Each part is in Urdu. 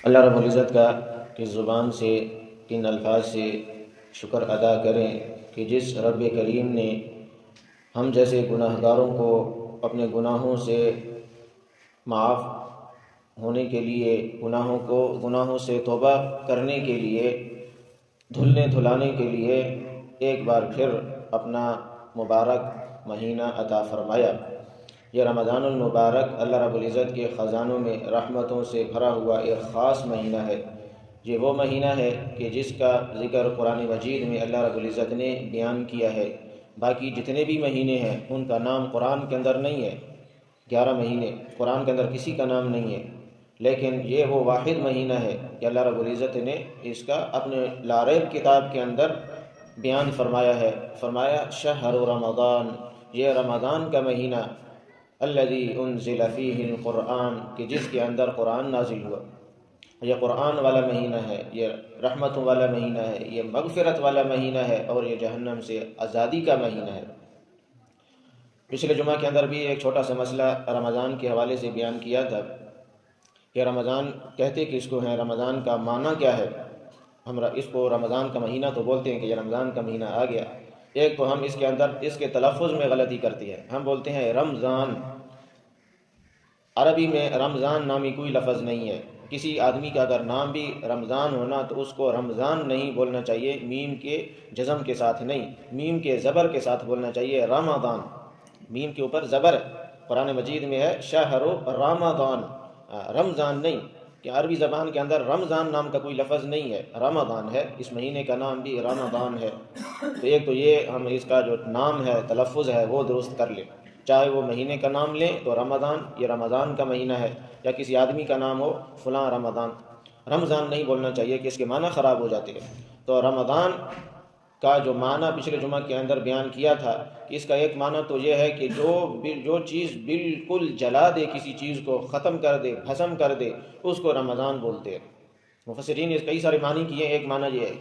اللہ رب العزت کا کس زبان سے کن الفاظ سے شکر ادا کریں کہ جس رب کریم نے ہم جیسے گناہ گاروں کو اپنے گناہوں سے معاف ہونے کے لیے گناہوں سے توبہ کرنے کے لیے دھلنے دھلانے کے لیے ایک بار پھر اپنا مبارک مہینہ عطا فرمایا۔ یہ رمضان المبارک اللہ رب العزت کے خزانوں میں رحمتوں سے بھرا ہوا ایک خاص مہینہ ہے۔ یہ وہ مہینہ ہے کہ جس کا ذکر قرآن مجید میں اللہ رب العزت نے بیان کیا ہے۔ باقی جتنے بھی مہینے ہیں ان کا نام قرآن کے اندر نہیں ہے، 11 مہینے قرآن کے اندر کسی کا نام نہیں ہے، لیکن یہ وہ واحد مہینہ ہے کہ اللہ رب العزت نے اس کا اپنے لا ریب کتاب کے اندر بیان فرمایا ہے۔ فرمایا شہر رمضان، یہ رمضان کا مہینہ، الذی انزل فیہ القرآن، کہ جس کے اندر قرآن نازل ہوا۔ یہ قرآن والا مہینہ ہے، یہ رحمتوں والا مہینہ ہے، یہ مغفرت والا مہینہ ہے، اور یہ جہنم سے آزادی کا مہینہ ہے۔ پچھلے جمعہ کے اندر بھی ایک چھوٹا سا مسئلہ رمضان کے حوالے سے بیان کیا تھا کہ رمضان کہتے کس کو ہیں، رمضان کا معنی کیا ہے۔ ہم اس کو رمضان کا مہینہ تو بولتے ہیں کہ یہ رمضان کا مہینہ آ گیا، ایک تو ہم اس کے اندر اس کے تلفظ میں غلطی کرتی ہے، ہم بولتے ہیں رمضان۔ عربی میں رمضان نامی کوئی لفظ نہیں ہے۔ کسی آدمی کا اگر نام بھی رمضان ہونا تو اس کو رمضان نہیں بولنا چاہیے، میم کے جزم کے ساتھ نہیں، میم کے زبر کے ساتھ بولنا چاہیے رمضان، میم کے اوپر زبر۔ قرآن مجید میں ہے شہر رمضان، رمضان نہیں، کہ عربی زبان کے اندر رمضان نام کا کوئی لفظ نہیں ہے، رمضان ہے، اس مہینے کا نام بھی رمضان ہے۔ تو ایک تو یہ ہم اس کا جو نام ہے تلفظ ہے وہ درست کر لیں، چاہے وہ مہینے کا نام لیں تو رمضان، یہ رمضان کا مہینہ ہے، یا کسی آدمی کا نام ہو فلاں رمضان، رمضان نہیں بولنا چاہیے کہ اس کے معنی خراب ہو جاتے ہیں۔ تو رمضان کا جو معنی پچھلے جمعہ کے اندر بیان کیا تھا کہ اس کا ایک معنی تو یہ ہے کہ جو چیز بالکل جلا دے، کسی چیز کو ختم کر دے، بھسم کر دے، اس کو رمضان بولتے ہیں۔ مفسرین نے کئی سارے معنی کیے، ایک معنی یہ ہے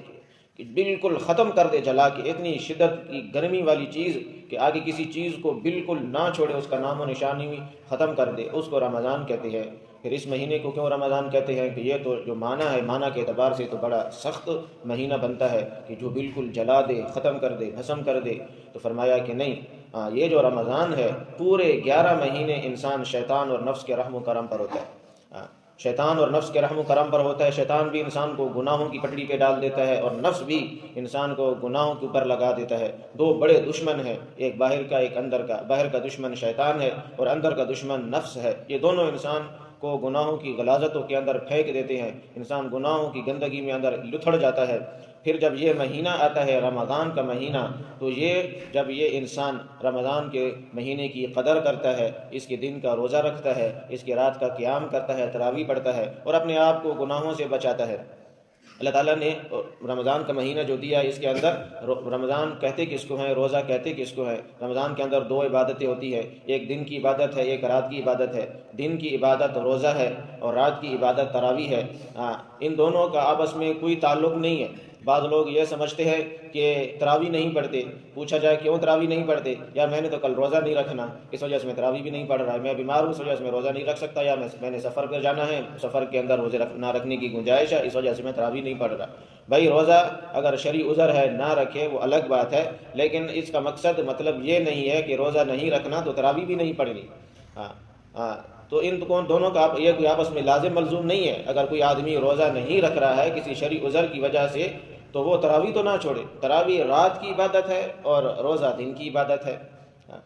کہ بالکل ختم کر دے، جلا کے، اتنی شدت کی گرمی والی چیز کہ آگے کسی چیز کو بالکل نہ چھوڑے، اس کا نام و نشانی بھی ختم کر دے، اس کو رمضان کہتے ہیں۔ پھر اس مہینے کو کیوں رمضان کہتے ہیں کہ یہ تو جو معنی ہے، معنی کے اعتبار سے تو بڑا سخت مہینہ بنتا ہے کہ جو بالکل جلا دے، ختم کر دے، بھسم کر دے۔ تو فرمایا کہ نہیں، یہ جو رمضان ہے پورے 11 مہینے انسان شیطان اور نفس کے رحم و کرم پر ہوتا ہے، شیطان اور نفس کے رحم و کرم پر ہوتا ہے۔ شیطان بھی انسان کو گناہوں کی پٹڑی پہ ڈال دیتا ہے، اور نفس بھی انسان کو گناہوں کے اوپر لگا دیتا ہے۔ دو بڑے دشمن ہیں، ایک باہر کا ایک اندر کا۔ باہر کا دشمن شیطان ہے اور اندر کا دشمن نفس ہے۔ یہ دونوں انسان کو گناہوں کی غلاظتوں کے اندر پھینک دیتے ہیں، انسان گناہوں کی گندگی میں اندر لتھڑ جاتا ہے۔ پھر جب یہ مہینہ آتا ہے رمضان کا مہینہ، تو جب یہ انسان رمضان کے مہینے کی قدر کرتا ہے، اس کے دن کا روزہ رکھتا ہے، اس کی رات کا قیام کرتا ہے، تراویح پڑھتا ہے، اور اپنے آپ کو گناہوں سے بچاتا ہے۔ اللہ تعالیٰ نے رمضان کا مہینہ جو دیا، اس کے اندر رمضان کہتے کس کو ہیں، روزہ کہتے کس کو ہیں۔ رمضان کے اندر 2 عبادتیں ہوتی ہیں، ایک دن کی عبادت ہے، ایک رات کی عبادت ہے۔ دن کی عبادت روزہ ہے اور رات کی عبادت تراویح ہے۔ ان دونوں کا آپس میں کوئی تعلق نہیں ہے۔ بعض لوگ یہ سمجھتے ہیں کہ تراویح نہیں پڑھتے، پوچھا جائے کیوں تراویح نہیں پڑھتے، یا میں نے تو کل روزہ نہیں رکھنا، اس وجہ سے میں تراویح بھی نہیں پڑھ رہا، میں بیمار ہوں اس وجہ سے میں روزہ نہیں رکھ سکتا، یا میں نے سفر پر جانا ہے، سفر کے اندر روزے نہ رکھنے کی گنجائش ہے، اس وجہ سے میں تراویح نہیں پڑھ رہا۔ بھائی روزہ اگر شرعی عذر ہے نہ رکھے وہ الگ بات ہے، لیکن اس کا مطلب یہ نہیں ہے کہ روزہ نہیں رکھنا تو تراویح بھی نہیں پڑھنی۔ تو ان دونوں کا یہ کوئی آپس میں لازم ملزوم نہیں ہے۔ اگر کوئی آدمی روزہ نہیں رکھ رہا ہے کسی شرعی عذر کی وجہ سے تو وہ تراویح تو نہ چھوڑے۔ تراویح رات کی عبادت ہے اور روزہ دن کی عبادت ہے۔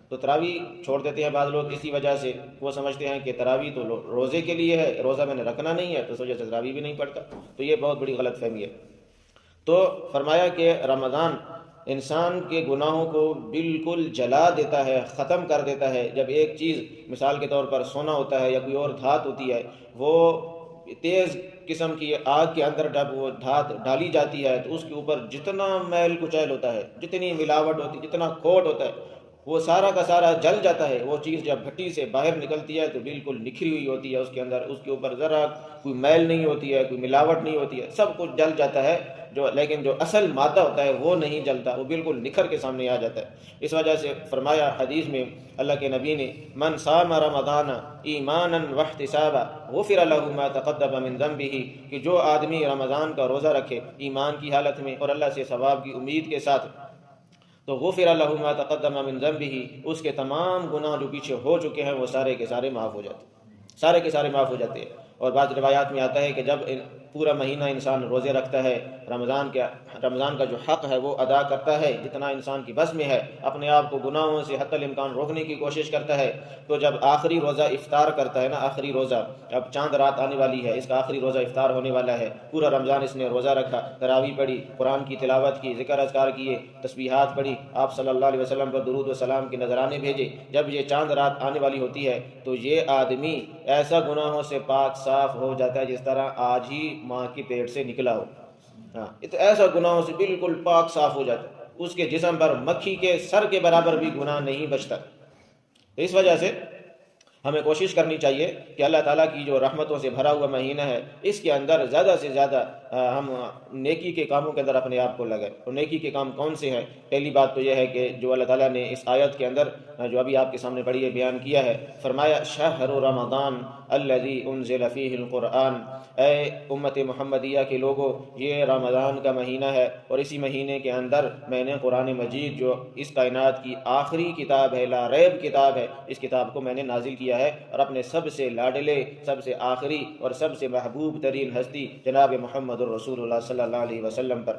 تو تراویح چھوڑ دیتے ہیں بعض لوگ اسی وجہ سے، وہ سمجھتے ہیں کہ تراویح تو روزے کے لیے ہے، روزہ میں نے رکھنا نہیں ہے، تو اس وجہ سے تراویح بھی نہیں پڑھتا۔ تو یہ بہت بڑی غلط فہمی ہے۔ تو فرمایا کہ رمضان انسان کے گناہوں کو بالکل جلا دیتا ہے، ختم کر دیتا ہے۔ جب ایک چیز مثال کے طور پر سونا ہوتا ہے یا کوئی اور دھات ہوتی ہے، وہ تیز قسم کی آگ کے اندر جب وہ دھات ڈالی جاتی ہے تو اس کے اوپر جتنا میل کچیل ہوتا ہے، جتنی ملاوٹ ہوتی ہے، جتنا کھوٹ ہوتا ہے، وہ سارا کا سارا جل جاتا ہے. وہ چیز جب بھٹی سے باہر نکلتی ہے تو بالکل نکھری ہوئی ہوتی ہے، اس کے اندر اس کے اوپر ذرا کوئی میل نہیں ہوتی ہے، کوئی ملاوٹ نہیں ہوتی ہے، سب کچھ جل جاتا ہے. لیکن جو اصل مادہ ہوتا ہے وہ نہیں جلتا، وہ بالکل نکھر کے سامنے آ جاتا ہے. اس وجہ سے فرمایا حدیث میں اللہ کے نبی نے، من صام رمضان ایمانا واحتسابا غفر له ما تقدم من ذنبه، کہ جو آدمی رمضان کا روزہ رکھے ایمان کی حالت میں اور اللہ سے ثواب کی امید کے ساتھ، تو غفر له ما تقدم من ذنبه، اس کے تمام گناہ جو پیچھے ہو چکے ہیں وہ سارے کے سارے معاف ہو جاتے ہیں، سارے کے سارے معاف ہو جاتے ہیں. اور بعض روایات میں آتا ہے کہ جب پورا مہینہ انسان روزے رکھتا ہے، رمضان کا جو حق ہے وہ ادا کرتا ہے جتنا انسان کی بس میں ہے، اپنے آپ کو گناہوں سے حتی الامکان روکنے کی کوشش کرتا ہے، تو جب آخری روزہ افطار کرتا ہے نا، آخری روزہ، اب چاند رات آنے والی ہے، اس کا آخری روزہ افطار ہونے والا ہے، پورا رمضان اس نے روزہ رکھا، تراویح پڑھی، قرآن کی تلاوت کی، ذکر اذکار کیے، تسبیحات پڑھی، آپ صلی اللہ علیہ وسلم پر درود و سلام کے نذرانے بھیجے. جب یہ چاند رات آنے والی ہوتی ہے تو یہ آدمی ایسا گناہوں سے پاک صاف ہو جاتا ہے جس طرح آج ہی ماں کی پیٹ سے نکلا ہو. ہاں، ایسا گناہوں سے بالکل پاک صاف ہو جاتا ہے، اس کے جسم پر مکھی کے سر کے برابر بھی گناہ نہیں بچتا. اس وجہ سے ہمیں کوشش کرنی چاہیے کہ اللہ تعالیٰ کی جو رحمتوں سے بھرا ہوا مہینہ ہے، اس کے اندر زیادہ سے زیادہ ہم نیکی کے کاموں کے اندر اپنے آپ کو لگائیں. اور نیکی کے کام کون سے ہیں؟ پہلی بات تو یہ ہے کہ جو اللہ تعالیٰ نے اس آیت کے اندر جو ابھی آپ کے سامنے پڑھی ہے بیان کیا ہے، فرمایا شہر رمضان الذی انزل فیہ القرآن، اے امت محمدیہ کے لوگوں، یہ رمضان کا مہینہ ہے اور اسی مہینے کے اندر میں نے قرآن مجید جو اس کائنات کی آخری کتاب ہے، لا ریب کتاب ہے، اس کتاب کو میں نے نازل کیا ہے اور اپنے سب سے لاڈلے، سب سے آخری اور سب سے محبوب ترین ہستی جناب محمد الرسول اللہ صلی اللہ علیہ وسلم پر.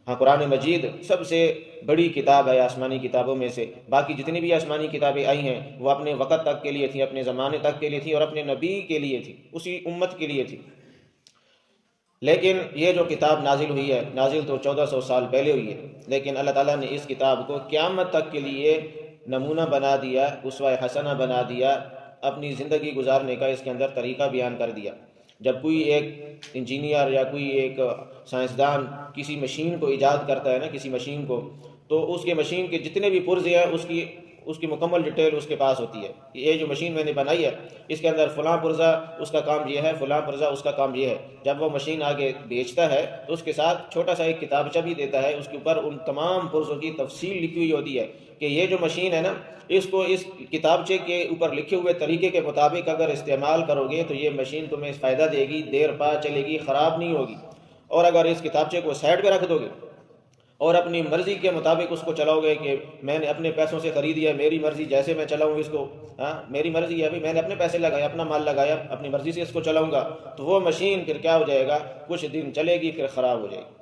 ہاں، قرآن مجید سب سے بڑی کتاب ہے آسمانی کتابوں میں سے. باقی جتنی بھی آسمانی کتابیں آئی ہیں وہ اپنے وقت تک کے لیے تھیں، اپنے زمانے تک کے لیے تھیں اور اپنے نبی کے لیے تھی، اسی امت کے لیے تھی. لیکن یہ جو کتاب نازل ہوئی ہے، نازل تو 1400 سال پہلے ہوئی ہے، لیکن اللہ تعالیٰ نے اس کتاب کو قیامت تک کے لیے نمونہ بنا دیا، اسوہ حسنہ بنا دیا، اپنی زندگی گزارنے کا اس کے اندر طریقہ بیان کر دیا. جب کوئی ایک انجینئر یا کوئی ایک سائنسدان کسی مشین کو ایجاد کرتا ہے نا، کسی مشین کو، تو اس کے مشین کے جتنے بھی پرزے ہیں اس کی مکمل ڈیٹیل اس کے پاس ہوتی ہے. یہ جو مشین میں نے بنائی ہے اس کے اندر فلاں پرزہ اس کا کام یہ ہے، فلاں پرزہ اس کا کام یہ ہے. جب وہ مشین آگے بیچتا ہے تو اس کے ساتھ چھوٹا سا ایک کتابچہ بھی دیتا ہے، اس کے اوپر ان تمام پرزوں کی تفصیل لکھی ہوئی ہوتی ہے کہ یہ جو مشین ہے نا، اس کو اس کتابچے کے اوپر لکھے ہوئے طریقے کے مطابق اگر استعمال کرو گے تو یہ مشین تمہیں فائدہ دے گی، دیر پا چلے گی، خراب نہیں ہوگی. اور اگر اس کتابچے کو سائڈ پہ رکھ دو گے اور اپنی مرضی کے مطابق اس کو چلاؤ گے کہ میں نے اپنے پیسوں سے خریدی ہے، میری مرضی جیسے میں چلاؤں اس کو، ہاں میری مرضی ہے، میں نے اپنے پیسے لگائے، اپنا مال لگایا، اپنی مرضی سے اس کو چلاؤں گا، تو وہ مشین پھر کیا ہو جائے گا، کچھ دن چلے گی پھر خراب ہو جائے گی.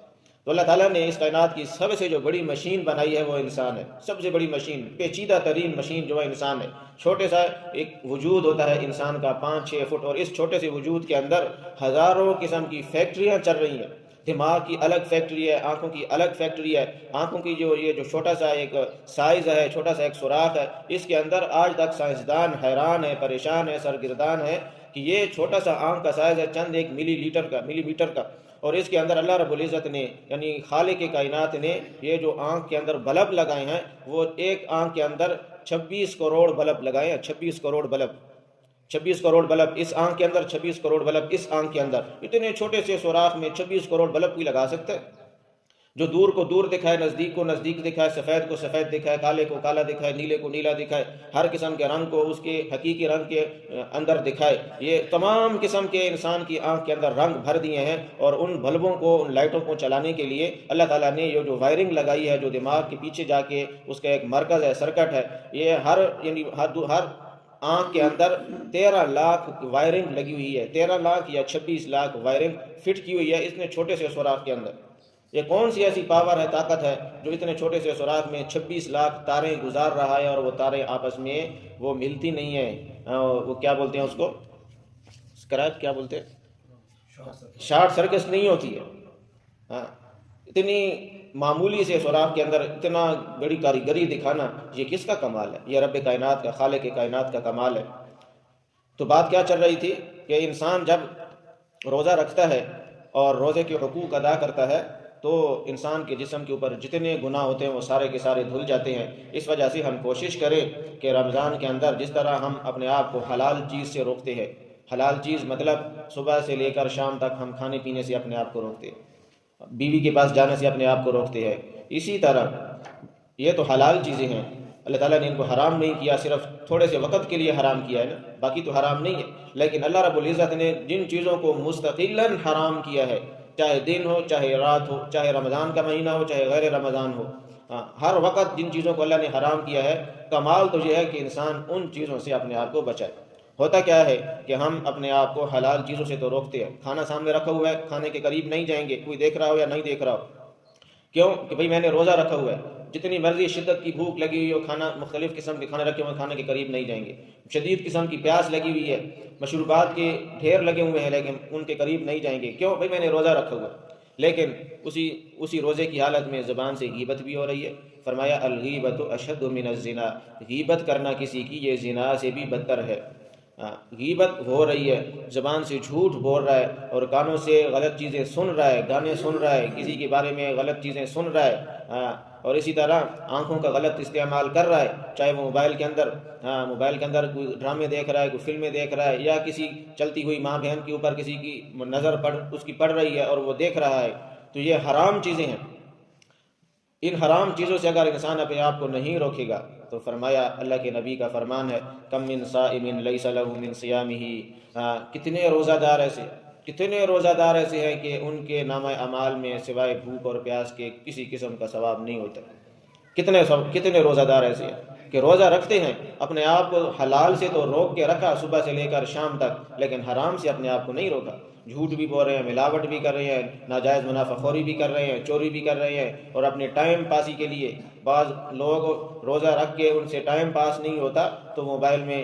تو اللہ تعالیٰ نے اس کائنات کی سب سے جو بڑی مشین بنائی ہے وہ انسان ہے. سب سے بڑی مشین، پیچیدہ ترین مشین جو ہے انسان ہے. چھوٹے سا ایک وجود ہوتا ہے انسان کا 5-6 فٹ، اور اس چھوٹے سے وجود کے اندر ہزاروں قسم کی فیکٹریاں چل رہی ہیں. دماغ کی الگ فیکٹری ہے، آنکھوں کی الگ فیکٹری ہے. آنکھوں کی یہ جو چھوٹا سا ایک سائز ہے، چھوٹا سا ایک سوراخ ہے، اس کے اندر آج تک سائنسدان حیران ہے، پریشان ہے، سرگردان ہے کہ یہ چھوٹا سا آنکھ کا سائز ہے چند ایک ملی میٹر کا، اور اس کے اندر اللہ رب العزت نے یعنی خالق کائنات نے یہ جو آنکھ کے اندر بلب لگائے ہیں، وہ ایک آنکھ کے اندر 26 کروڑ بلب لگائے ہیں. 26 کروڑ بلب اس آنکھ کے اندر، 26 کروڑ بلب اس آنکھ کے اندر. اتنے چھوٹے سے سوراخ میں 26 کروڑ بلب کوئی لگا سکتا ہے؟ جو دور کو دور دکھائے، نزدیک کو نزدیک دکھائے، سفید کو سفید دکھائے، کالے کو کالا دکھائے، نیلے کو نیلا دکھائے، ہر قسم کے رنگ کو اس کے حقیقی رنگ کے اندر دکھائے. یہ تمام قسم کے انسان کی آنکھ کے اندر رنگ بھر دیے ہیں. اور ان بلبوں کو، ان لائٹوں کو چلانے کے لیے اللہ تعالیٰ نے یہ جو وائرنگ لگائی ہے، جو دماغ کے پیچھے جا کے اس کا ایک مرکز ہے، سرکٹ ہے، یہ ہر آنکھ کے اندر 13 لاکھ وائرنگ لگی ہوئی ہے. 13 لاکھ یا 26 لاکھ وائرنگ فٹ کی ہوئی ہے اس نے چھوٹے سے سوراخ کے اندر. یہ کون سی ایسی پاور ہے، طاقت ہے جو اتنے چھوٹے سے سوراخ میں 26 لاکھ تاریں گزار رہا ہے، اور وہ تاریں آپس میں وہ ملتی نہیں ہیں. وہ کیا بولتے ہیں اس کو، اسکریپ کیا بولتے ہیں، شارٹ سرکٹ نہیں ہوتی ہے. ہاں، اتنی معمولی سے سوراخ کے اندر اتنا بڑی کاریگری دکھانا، یہ کس کا کمال ہے؟ یہ رب کائنات کا، خالق کائنات کا کمال ہے. تو بات کیا چل رہی تھی کہ انسان جب روزہ رکھتا ہے اور روزے کے حقوق ادا کرتا ہے تو انسان کے جسم کے اوپر جتنے گناہ ہوتے ہیں وہ سارے کے سارے دھل جاتے ہیں۔ اس وجہ سے ہم کوشش کریں کہ رمضان کے اندر جس طرح ہم اپنے آپ کو حلال چیز سے روکتے ہیں، حلال چیز مطلب صبح سے لے کر شام تک ہم کھانے پینے سے اپنے آپ کو روکتے ہیں، بیوی کے پاس جانے سے اپنے آپ کو روکتے ہیں، اسی طرح یہ تو حلال چیزیں ہیں، اللہ تعالیٰ نے ان کو حرام نہیں کیا، صرف تھوڑے سے وقت کے لیے حرام کیا ہے نا، باقی تو حرام نہیں ہے۔ لیکن اللہ رب العزت نے جن چیزوں کو مستقلاً حرام کیا ہے، چاہے دن ہو چاہے رات ہو، چاہے رمضان کا مہینہ ہو چاہے غیر رمضان ہو، ہر وقت جن چیزوں کو اللہ نے حرام کیا ہے، کمال تو یہ ہے کہ انسان ان چیزوں سے اپنے آپ کو بچائے۔ ہوتا کیا ہے کہ ہم اپنے آپ کو حلال چیزوں سے تو روکتے ہیں، کھانا سامنے رکھا ہوا ہے، کھانے کے قریب نہیں جائیں گے، کوئی دیکھ رہا ہو یا نہیں دیکھ رہا ہو، کیوں کہ بھئی میں نے روزہ رکھا ہوا ہے، جتنی مرضی شدت کی بھوک لگی ہوئی ہو، کھانا مختلف قسم کے کھانے رکھے ہوئے، کھانے کے قریب نہیں جائیں گے، شدید قسم کی پیاس لگی ہوئی ہے، مشروبات کے ڈھیر لگے ہوئے ہیں، لیکن ان کے قریب نہیں جائیں گے، کیوں بھئی میں نے روزہ رکھا ہوا ہے۔ لیکن اسی روزے کی حالت میں زبان سے غیبت بھی ہو رہی ہے۔ فرمایا الغیبت اشد من الزنا، غیبت کرنا کسی کی یہ زنا سے بھی بدتر ہے۔ غیبت ہو رہی ہے، زبان سے جھوٹ بول رہا ہے اور کانوں سے غلط چیزیں سن رہا ہے، گانے سن رہا ہے، کسی کے بارے میں غلط چیزیں سن رہا ہے، اور اسی طرح آنکھوں کا غلط استعمال کر رہا ہے، چاہے وہ موبائل کے اندر کوئی ڈرامے دیکھ رہا ہے، کوئی فلمیں دیکھ رہا ہے، یا کسی چلتی ہوئی ماں بہن کے اوپر کسی کی نظر اس کی پڑ رہی ہے اور وہ دیکھ رہا ہے، تو یہ حرام چیزیں ہیں۔ ان حرام چیزوں سے اگر انسان اپنے آپ کو نہیں روکے گا تو فرمایا اللہ کے نبی کا فرمان ہے کم من صائم لیس له من صیامہ، کتنے روزہ دار ایسے ہیں کہ ان کے نامہ اعمال میں سوائے بھوک اور پیاس کے کسی قسم کا ثواب نہیں ہوتا۔ کتنے روزہ دار ایسے ہیں کہ روزہ رکھتے ہیں، اپنے آپ کو حلال سے تو روک کے رکھا صبح سے لے کر شام تک، لیکن حرام سے اپنے آپ کو نہیں روکا، جھوٹ بھی بول رہے ہیں، ملاوٹ بھی کر رہے ہیں، ناجائز منافع خوری بھی کر رہے ہیں، چوری بھی کر رہے ہیں، اور اپنے ٹائم پاسی کے لیے بعض لوگ روزہ رکھ کے ان سے ٹائم پاس نہیں ہوتا تو موبائل میں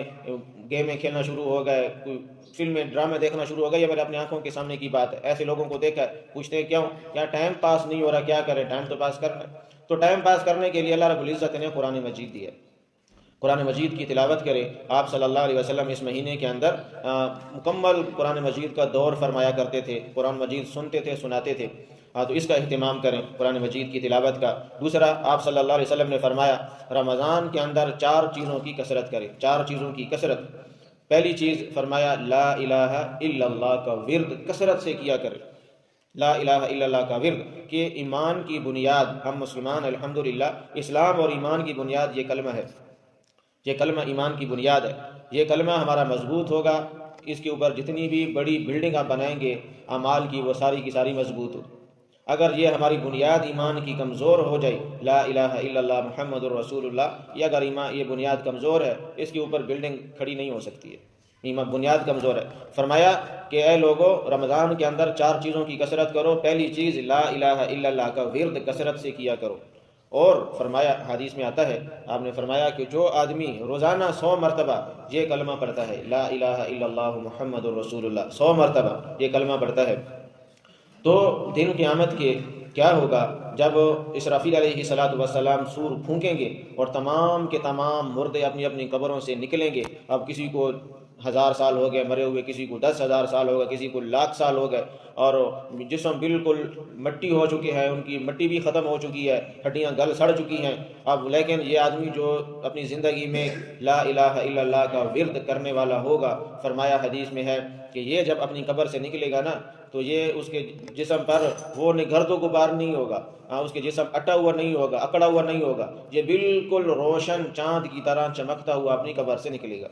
گیمیں کھیلنا شروع ہو گئے، کوئی فلمیں ڈرامے دیکھنا شروع ہو گئے، یہ میرے اپنے آنکھوں کے سامنے کی بات ہے۔ ایسے لوگوں کو دیکھ کر پوچھتے ہیں کیا ٹائم پاس نہیں ہو رہا، کیا کریں، ٹائم تو پاس کرنا ہے۔ تو ٹائم پاس کرنے کے لیے اللہ رب العزت نے قرآن مجید دی ہے، قرآن مجید کی تلاوت کرے۔ آپ صلی اللہ علیہ وسلم اس مہینے کے اندر مکمل قرآن مجید کا دور فرمایا کرتے تھے، قرآن مجید سنتے تھے، سناتے تھے، تو اس کا اہتمام کریں قرآن مجید کی تلاوت کا۔ دوسرا، آپ صلی اللہ علیہ وسلم نے فرمایا رمضان کے اندر 4 چیزوں کی کثرت کریں، 4 چیزوں کی کثرت۔ پہلی چیز فرمایا لا الہ الا اللہ کا ورد کثرت سے کیا کریں، لا الہ الا اللہ کا ورد، کہ ایمان کی بنیاد، ہم مسلمان الحمدللہ، اسلام اور ایمان کی بنیاد یہ کلمہ ہے، یہ کلمہ ایمان کی بنیاد ہے۔ یہ کلمہ ہمارا مضبوط ہوگا، اس کے اوپر جتنی بھی بڑی بلڈنگ آپ بنائیں گے اعمال کی، وہ ساری کی ساری مضبوط ہو۔ اگر یہ ہماری بنیاد ایمان کی کمزور ہو جائے، لا الہ الا اللہ محمد الرسول اللہ، یہ اگر ایمان یہ بنیاد کمزور ہے، اس کے اوپر بلڈنگ کھڑی نہیں ہو سکتی ہے، ایمان بنیاد کمزور ہے۔ فرمایا کہ اے لوگو رمضان کے اندر 4 چیزوں کی کثرت کرو۔ پہلی چیز لا الہ الا اللہ کا ورد کثرت سے کیا کرو، اور فرمایا حدیث میں آتا ہے، آپ نے فرمایا کہ جو آدمی روزانہ 100 مرتبہ یہ کلمہ پڑھتا ہے، لا الہ الا اللہ محمد الرسول اللہ، 100 مرتبہ یہ کلمہ پڑھتا ہے، تو دن قیامت کے کیا ہوگا جب اسرافیل علیہ السلام سور پھونکیں گے اور تمام کے تمام مردے اپنی اپنی قبروں سے نکلیں گے۔ اب کسی کو 1000 سال ہو گئے مرے ہوئے، کسی کو 10,000 سال ہو گئے، کسی کو 1,00,000 سال ہو گئے، اور جسم بالکل مٹی ہو چکی ہے، ان کی مٹی بھی ختم ہو چکی ہے، ہڈیاں گل سڑ چکی ہیں۔ اب لیکن یہ آدمی جو اپنی زندگی میں لا الہ الا اللہ کا ورد کرنے والا ہوگا، فرمایا حدیث میں ہے کہ یہ جب اپنی قبر سے نکلے گا نا تو یہ اس کے جسم پر وہ گرد و غبار نہیں ہوگا، اس کے جسم اٹا ہوا نہیں ہوگا، اکڑا ہوا نہیں ہوگا، یہ بالکل روشن چاند کی طرح چمکتا ہوا اپنی قبر سے نکلے گا،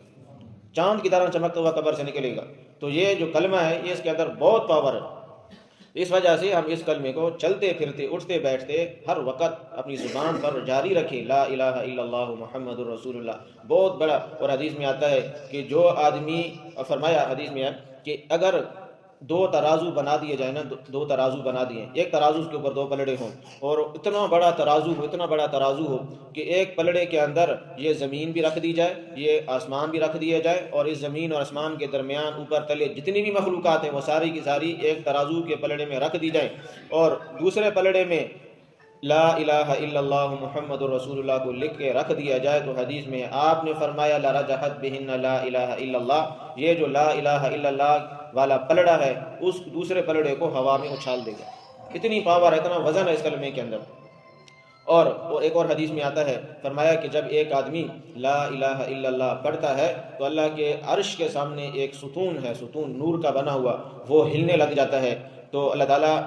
چاند کی طرح چمکتا ہوا قبر سے نکلے گا۔ تو یہ جو کلمہ ہے یہ اس کے اندر بہت پاور ہے، اس وجہ سے ہم اس کلمے کو چلتے پھرتے اٹھتے بیٹھتے ہر وقت اپنی زبان پر جاری رکھیں، لا الہ الا اللہ محمد الرسول اللہ، بہت بڑا۔ اور حدیث میں آتا ہے کہ جو آدمی، فرمایا حدیث میں ہے کہ اگر 2 ترازو بنا دیے جائیں نا، 2 ترازو بنا دیے، ایک ترازو کے اوپر 2 پلڑے ہوں، اور اتنا بڑا ترازو ہو کہ ایک پلڑے کے اندر یہ زمین بھی رکھ دی جائے، یہ آسمان بھی رکھ دیا جائے، اور اس زمین اور آسمان کے درمیان اوپر تلے جتنی بھی مخلوقات ہیں وہ ساری کی ساری ایک ترازو کے پلڑے میں رکھ دی جائیں، اور دوسرے پلڑے میں لا الہ الا اللہ محمد الرسول اللہ کو لکھ کے رکھ دیا جائے، تو حدیث میں آپ نے فرمایا لرجحت بہن لا الہ الا اللہ، یہ جو لا الہ الا اللہ والا پلڑا ہے اس دوسرے پلڑے کو ہوا میں اچھال دے گا، اتنی پاور ہے، اتنا وزن ہے اس کلمے کے اندر۔ اور ایک اور حدیث میں آتا ہے، فرمایا کہ جب ایک آدمی لا الہ الا اللہ پڑھتا ہے تو اللہ کے عرش کے سامنے ایک ستون ہے، ستون نور کا بنا ہوا، وہ ہلنے لگ جاتا ہے۔ تو اللہ تعالیٰ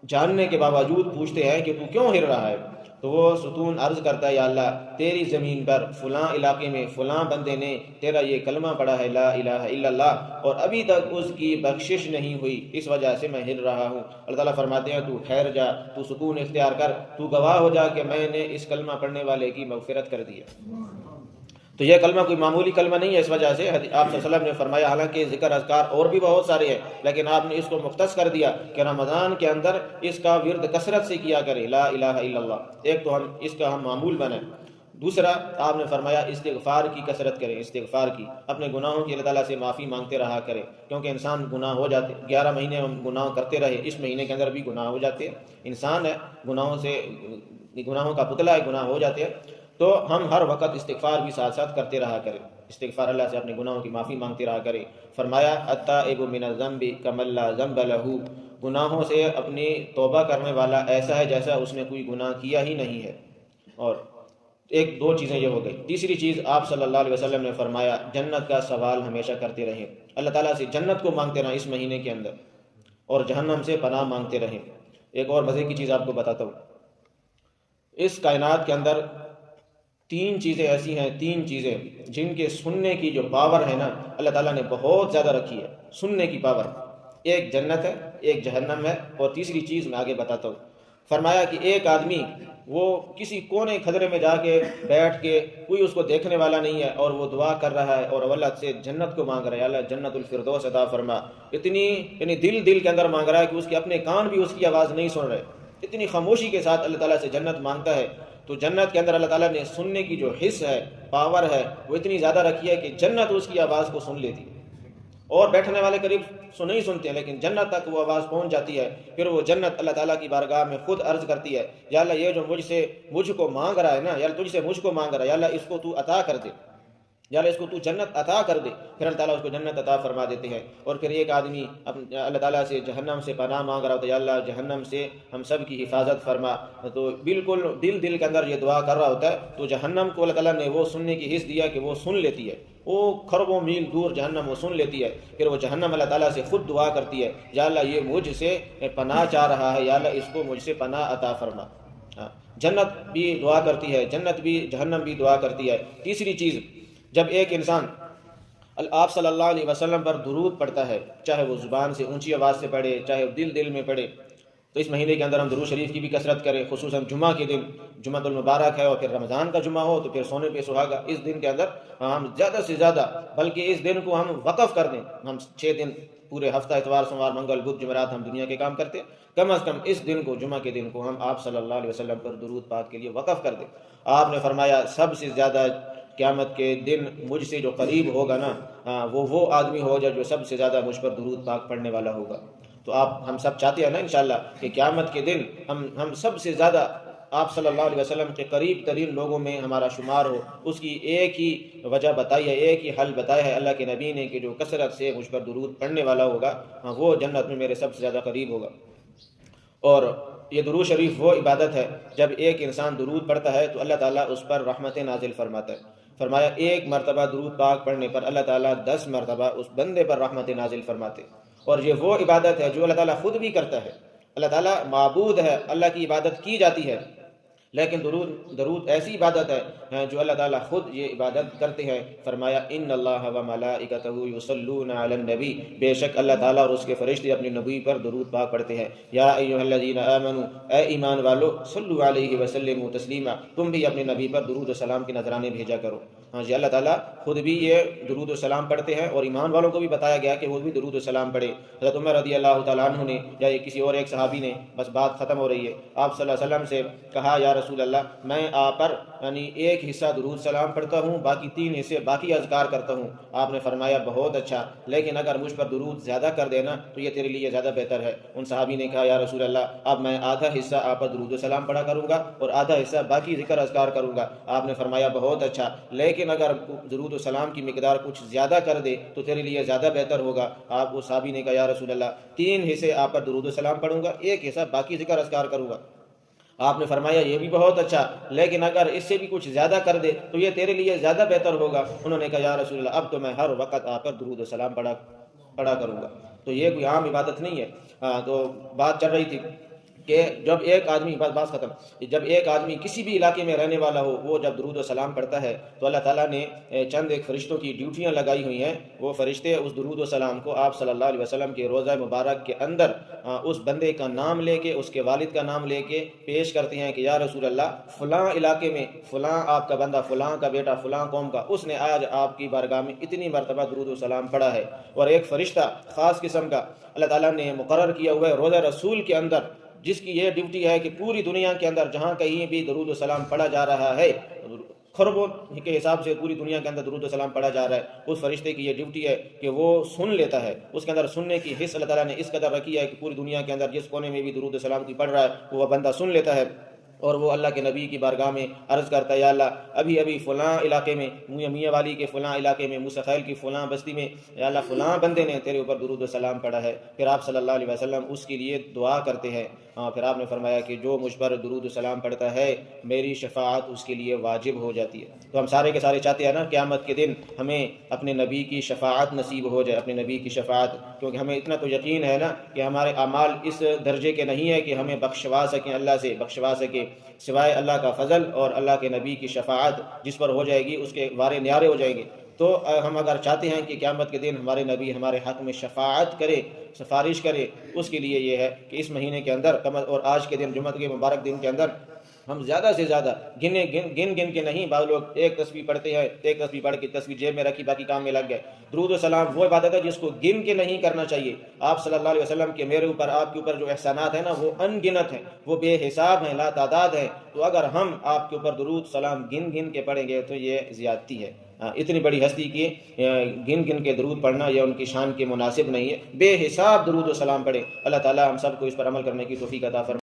جاننے کے باوجود پوچھتے ہیں کہ تو کیوں ہل رہا ہے؟ تو وہ ستون عرض کرتا ہے، یا اللہ تیری زمین پر فلاں علاقے میں فلاں بندے نے تیرا یہ کلمہ پڑھا ہے لا الہ الا اللہ، اور ابھی تک اس کی بخشش نہیں ہوئی، اس وجہ سے میں ہل رہا ہوں۔ اللہ تعالیٰ فرماتے ہیں تو ٹھہر جا، تو سکون اختیار کر، تو گواہ ہو جا کہ میں نے اس کلمہ پڑھنے والے کی مغفرت کر دی ہے۔ تو یہ کلمہ کوئی معمولی کلمہ نہیں ہے، اس وجہ سے آپ صلی اللہ علیہ وسلم نے فرمایا، حالانکہ ذکر اذکار اور بھی بہت سارے ہیں لیکن آپ نے اس کو مختص کر دیا کہ رمضان کے اندر اس کا ورد کثرت سے کیا کرے، لا الہ الا اللہ۔ ایک تو اس کا ہم معمول بنیں، دوسرا آپ نے فرمایا استغفار کی کثرت کریں، استغفار کی، اپنے گناہوں کی اللہ تعالیٰ سے معافی مانگتے رہا کرے، کیونکہ انسان گناہ ہو جاتے، 11 مہینے ہم گناہ کرتے رہے، اس مہینے کے اندر بھی گناہ ہو جاتے ہیں، انسان ہے، گناہوں کا پتلا ہے، گناہ ہو جاتے ہیں۔ تو ہم ہر وقت استغفار بھی ساتھ ساتھ کرتے رہا کریں، استغفار اللہ سے اپنے گناہوں کی معافی مانگتے رہا کریں۔ فرمایا التائب من الذنب کمن لا ذنب لہ، گناہوں سے اپنی توبہ کرنے والا ایسا ہے جیسا اس نے کوئی گناہ کیا ہی نہیں ہے۔ اور ایک دو چیزیں یہ ہو گئی۔ تیسری چیز آپ صلی اللہ علیہ وسلم نے فرمایا جنت کا سوال ہمیشہ کرتے رہیں، اللہ تعالیٰ سے جنت کو مانگتے رہیں اس مہینے کے اندر، اور جہنم سے پناہ مانگتے رہیں۔ ایک اور مزے کی چیز آپ کو بتاتا ہوں، اس کائنات کے اندر 3 چیزیں ایسی ہیں، 3 چیزیں جن کے سننے کی جو پاور ہے نا، اللہ تعالیٰ نے بہت زیادہ رکھی ہے، سننے کی پاور۔ ایک جنت ہے، ایک جہنم ہے، اور تیسری چیز میں آگے بتاتا ہوں۔ فرمایا کہ ایک آدمی وہ کسی کونے خدرے میں جا کے بیٹھ کے، کوئی اس کو دیکھنے والا نہیں ہے، اور وہ دعا کر رہا ہے اور اللہ سے جنت کو مانگ رہا ہے، اللہ جنت الفردوس عطا فرما، یعنی دل کے اندر مانگ رہا ہے کہ اس کے اپنے کان بھی اس کی آواز نہیں سن رہے، اتنی خاموشی کے ساتھ اللہ تعالیٰ سے جنت مانگتا ہے۔ تو جنت کے اندر اللہ تعالیٰ نے سننے کی جو حص ہے، پاور ہے، وہ اتنی زیادہ رکھی ہے کہ جنت اس کی آواز کو سن لیتی ہے، اور بیٹھنے والے قریب نہیں سنتے ہیں، لیکن جنت تک وہ آواز پہنچ جاتی ہے۔ پھر وہ جنت اللہ تعالیٰ کی بارگاہ میں خود عرض کرتی ہے، یا اللہ یہ جو مجھ کو مانگ رہا ہے نا، یا اللہ تجھ سے مجھ کو مانگ رہا ہے، یا اللہ اس کو تو عطا کر دے، یا اللہ اس کو تو جنت عطا کر دے۔ پھر اللہ تعالیٰ اس کو جنت عطا فرما دیتے ہیں۔ اور پھر ایک آدمی اللہ تعالیٰ سے جہنم سے پناہ مانگ رہا ہوتا ہے، یا اللہ جہنم سے ہم سب کی حفاظت فرما، تو بالکل دل کے اندر یہ دعا کر رہا ہوتا ہے، تو جہنم کو اللہ تعالیٰ نے وہ سننے کی حص دیا کہ وہ سن لیتی ہے، وہ خربوں میل دور جہنم وہ سن لیتی ہے۔ پھر وہ جہنم اللہ تعالیٰ سے خود دعا کرتی ہے، یا اللہ یہ مجھ سے پناہ چاہ رہا ہے، یا اللہ اس کو مجھ سے پناہ عطا فرما۔ جنت بھی دعا کرتی ہے، جنت بھی، جہنم بھی دعا کرتی ہے۔ تیسری چیز، جب ایک انسان آپ صلی اللہ علیہ وسلم پر درود پڑھتا ہے، چاہے وہ زبان سے اونچی آواز سے پڑھے، چاہے وہ دل میں پڑھے، تو اس مہینے کے اندر ہم درود شریف کی بھی کثرت کریں، خصوصاً جمعہ کے دن، جمعہ المبارک ہے، اور پھر رمضان کا جمعہ ہو تو پھر سونے پہ سہاگا، اس دن کے اندر ہم زیادہ سے زیادہ، بلکہ اس دن کو ہم وقف کر دیں۔ ہم 6 دن پورے ہفتہ، اتوار سوموار منگل بدھ جمعرات ہم دنیا کے کام کرتے ہیں، کم از کم اس دن کو، جمعہ کے دن کو، ہم آپ صلی اللہ علیہ وسلم پر درود پاک کے لیے وقف کر دیں۔ آپ نے فرمایا سب سے زیادہ قیامت کے دن مجھ سے جو قریب ہوگا نا، وہ آدمی ہوگا جو سب سے زیادہ مجھ پر درود پاک پڑھنے والا ہوگا۔ تو ہم سب چاہتے ہیں نا انشاءاللہ کہ قیامت کے دن ہم سب سے زیادہ آپ صلی اللہ علیہ وسلم کے قریب ترین لوگوں میں ہمارا شمار ہو۔ اس کی ایک ہی وجہ بتائی ہے، ایک ہی حل بتایا ہے اللہ کے نبی نے، کہ جو کثرت سے مجھ پر درود پڑھنے والا ہوگا وہ جنت میں میرے سب سے زیادہ قریب ہوگا۔ اور یہ درود شریف وہ عبادت ہے، جب ایک انسان درود پڑھتا ہے تو اللہ تعالیٰ اس پر رحمت نازل فرماتا ہے۔ فرمایا 1 مرتبہ درود پاک پڑھنے پر اللہ تعالیٰ 10 مرتبہ اس بندے پر رحمت نازل فرماتے۔ اور یہ وہ عبادت ہے جو اللہ تعالیٰ خود بھی کرتا ہے۔ اللہ تعالیٰ معبود ہے، اللہ کی عبادت کی جاتی ہے، لیکن درود ایسی عبادت ہے جو اللہ تعالیٰ خود یہ عبادت کرتے ہیں۔ فرمایا ان اللہ و ملائکتہ یصلون علی النبی، بے شک اللہ تعالیٰ اور اس کے فرشتے اپنے نبی پر درود پاک پڑھتے ہیں۔ یا ایھا الذین آمنوا، اے ایمان والو، صلو علیہ وسلموا تسلیما، تم بھی اپنے نبی پر درود و سلام کے نذرانے بھیجا کرو۔ ہاں جی، اللہ تعالیٰ خود بھی یہ درود و سلام پڑھتے ہیں، اور ایمان والوں کو بھی بتایا گیا کہ وہ بھی درود و سلام پڑھے۔ حضرت عمر رضی اللہ تعالیٰ عنہ نے، یا یہ کسی اور ایک صحابی نے، بس بات ختم ہو رہی ہے، آپ صلی اللہ علیہ وسلم سے کہا یا رسول اللہ، میں آپ پر یعنی ایک حصہ درود سلام پڑھتا ہوں، باقی 3 حصے باقی اذکار کرتا ہوں۔ آپ نے فرمایا بہت اچھا، لیکن اگر مجھ پر درود زیادہ کر دینا تو یہ تیرے لیے زیادہ بہتر ہے۔ ان صحابی نے کہا یا رسول اللہ اب میں آدھا حصہ آپ پر درود و سلام پڑھا کروں گا اور آدھا حصہ باقی ذکر اذکار کروں گا۔ آپ نے فرمایا بہت اچھا، لیکن اگر درود و سلام کی مقدار کچھ زیادہ کر دے تو تیرے لیے زیادہ بہتر ہوگا۔ آپ اس صحابی نے کہا یا رسول اللہ 3 حصے آپ پر درود و سلام پڑھوں گا، ایک حصہ باقی ذکر اذکار کروں گا۔ آپ نے فرمایا یہ بھی بہت اچھا، لیکن اگر اس سے بھی کچھ زیادہ کر دے تو یہ تیرے لیے زیادہ بہتر ہوگا۔ انہوں نے کہا یا رسول اللہ اب تو میں ہر وقت آپ پر درود و سلام پڑھا کروں گا۔ تو یہ کوئی عام عبادت نہیں ہے۔ تو بات چل رہی تھی کہ جب ایک آدمی بات ختم، جب ایک آدمی کسی بھی علاقے میں رہنے والا ہو، وہ جب درود و سلام پڑھتا ہے تو اللہ تعالیٰ نے چند ایک فرشتوں کی ڈیوٹیاں لگائی ہوئی ہیں۔ وہ فرشتے اس درود و سلام کو آپ صلی اللہ علیہ وسلم کے روضہ مبارک کے اندر اس بندے کا نام لے کے، اس کے والد کا نام لے کے پیش کرتے ہیں کہ یا رسول اللہ فلاں علاقے میں فلاں آپ کا بندہ، فلاں کا بیٹا، فلاں قوم کا، اس نے آج آپ کی بارگاہ میں اتنی مرتبہ درود و سلام پڑھا ہے۔ اور ایک فرشتہ خاص قسم کا اللہ تعالیٰ نے مقرر کیا ہوا ہے روضہ رسول کے اندر، جس کی یہ ڈیوٹی ہے کہ پوری دنیا کے اندر جہاں کہیں بھی درود و سلام پڑھا جا رہا ہے، خربوں کے حساب سے پوری دنیا کے اندر درود و سلام پڑھا جا رہا ہے، اس فرشتے کی یہ ڈیوٹی ہے کہ وہ سن لیتا ہے۔ اس کے اندر سننے کی حص اللہ تعالیٰ نے اس قدر رکھی ہے کہ پوری دنیا کے اندر جس کونے میں بھی درود و سلام کی پڑھ رہا ہے وہ بندہ سن لیتا ہے، اور وہ اللہ کے نبی کی بارگاہ میں عرض کرتا ہے یا اللہ ابھی فلاں علاقے میں، میاں والی کے فلاں علاقے میں، موسی خیل کی فلاں بستی میں یا اللہ فلاں بندے نے تیرے اوپر درود و سلام پڑھا ہے۔ پھر آپ صلی اللہ علیہ وسلم اس کے لیے دعا کرتے ہیں۔ پھر آپ نے فرمایا کہ جو مجھ پر درود و سلام پڑھتا ہے میری شفاعت اس کے لیے واجب ہو جاتی ہے۔ تو ہم سارے کے سارے چاہتے ہیں نا قیامت کے دن ہمیں اپنے نبی کی شفاعت نصیب ہو جائے، اپنے نبی کی شفاعت، کیونکہ ہمیں اتنا تو یقین ہے نا کہ ہمارے اعمال اس درجے کے نہیں ہے کہ ہمیں بخشوا سکیں، اللہ سے بخشوا سکیں، سوائے اللہ کا فضل اور اللہ کے نبی کی شفاعت جس پر ہو جائے گی اس کے وارے نیارے ہو جائیں گے۔ تو ہم اگر چاہتے ہیں کہ قیامت کے دن ہمارے نبی ہمارے حق میں شفاعت کرے، سفارش کرے، اس کے لیے یہ ہے کہ اس مہینے کے اندر اور آج کے دن جمعہ کے مبارک دن کے اندر ہم زیادہ سے زیادہ گن کے نہیں، بعض لوگ ایک تسبیح پڑھتے ہیں، ایک تسبیح پڑھ کے تسبیح جیب میں رکھی باقی کام میں لگ گئے۔ درود و سلام وہ عبادت ہے جس کو گن کے نہیں کرنا چاہیے۔ آپ صلی اللہ علیہ وسلم کے میرے اوپر، آپ کے اوپر جو احسانات ہیں نا وہ ان گنت ہیں، وہ بے حساب ہیں، لا تعداد ہیں۔ تو اگر ہم آپ کے اوپر درود سلام گن کے پڑھیں گے تو یہ زیادتی ہے۔ اتنی بڑی ہستی کی گن کے درود پڑھنا یہ ان کی شان کے مناسب نہیں ہے۔ بے حساب درود و سلام پڑھیں۔ اللہ تعالی ہم سب کو اس پر عمل کرنے کی توفیق عطا فرمائے۔